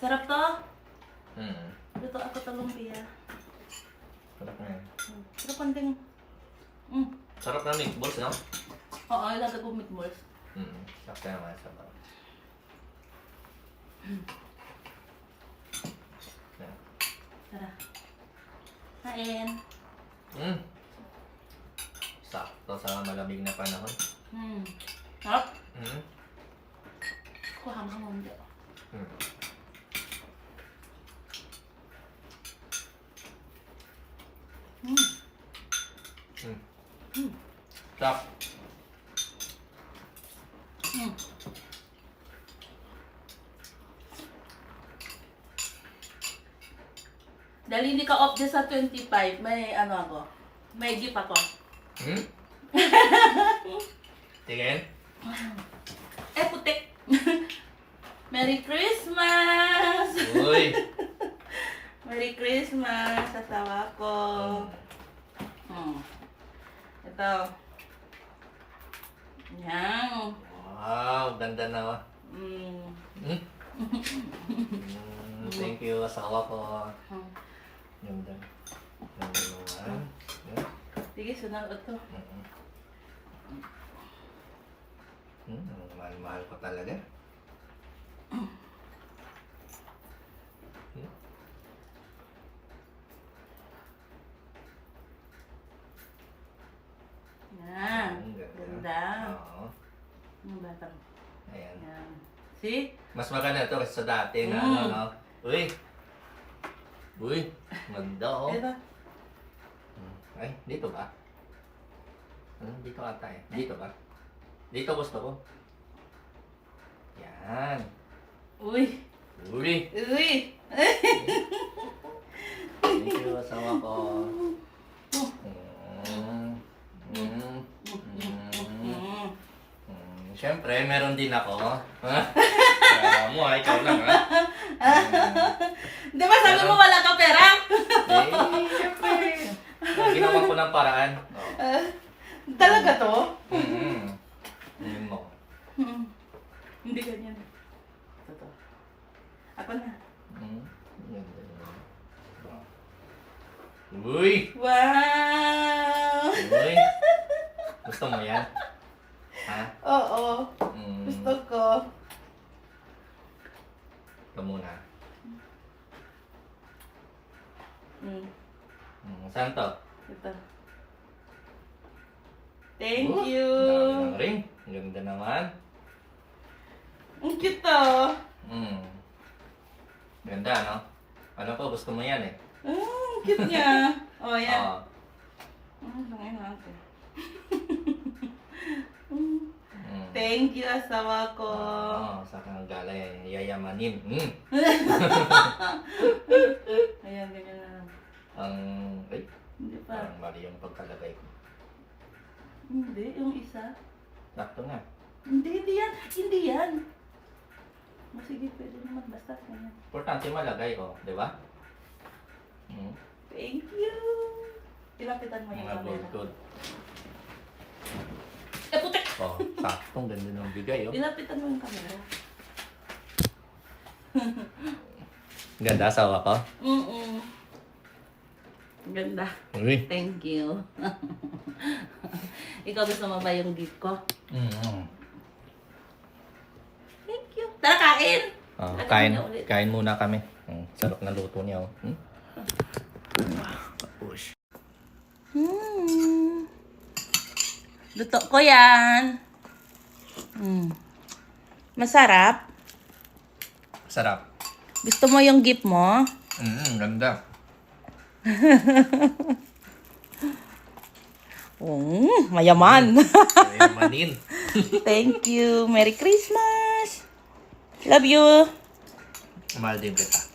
Sarap to? Mm. Luto ako sa lumpia. Sarap na yan. Pero konting... Sarap na meatballs, no? Oo, ilagay ko meatballs. Sakto naman sa bawah. Yan. Tara. Kain. Sakto sa malamig na panahon. Sarap. Mm. Kuha mo mo hindi. Sarap. Dahil hindi ka off dyan sa 25, may ano ako. May gift ako. Tingin? Putik! Merry Christmas! Uy! Merry Christmas! Asawa ko. Ito. Yan. Wow, ganda na. Thank you, asawa ko. Ganda. Ganda naman. Sige, sunod ito. Mahal-mahal ko talaga. Yan. Ganda. Oo. Ang batang. Ayan. Yan. See? Mas maganda to kasi sa dati na ano, no? Uy! Uy! Ganda, oh. Ito. Ay, dito ba? Dito ata eh. Dito ba? Dito gusto ko. Yan. Uy! Uy! Uy! Thank you, asawa ko. Siyempre, meron din ako. Ha? Kaya mo, ikaw lang, ha? Di ba sabi mo wala ka pera? Siyempre. Ginawa ko ng paraan. Talaga to? Yun mo. Hindi ganyan. Ito. Ako na. Uy! Wow! Uy! Gusto mo yan? Ha? Oo. Gusto ko. Ito muna. Mm. Saan to? Ito. Thank you. Dami ng ring. Ang ganda naman. Ang cute to. Ganda, no? Ano po? Gusto mo yan eh. Ang cute niya. Oh, yan. Oo. Langay natin. Thank you, asawa ko. Oo, sa kang galay, yayamanin. Ayan, ganyan na lang. Ay, Hindi pa. parang mali yung pagkalagay ko. Hindi, yung isa. Sakto nga. Hindi yan. Hindi yan. Sige, pwede naman. Basta ganyan. Importante malagay ko, di ba? Thank you. Pilapitan mo yung Mga camera. good. Putik! Oh, saktong ganda ng bigay, oh. Pilapitan mo yung camera. Ganda asawa ko? Ganda. Uy. Thank you. Ikaw gusto mo ba yung gift ko? Thank you. Tara, kain! Oh, Lagyan mo na ulit. kain muna kami. Sarap na luto niya, oh. Push. Luto ko yan. Masarap. Sarap. Gusto mo yung gift mo? Ganda. Mayaman. Yayamanin. Thank you. Merry Christmas. Love you. Mahal din kita.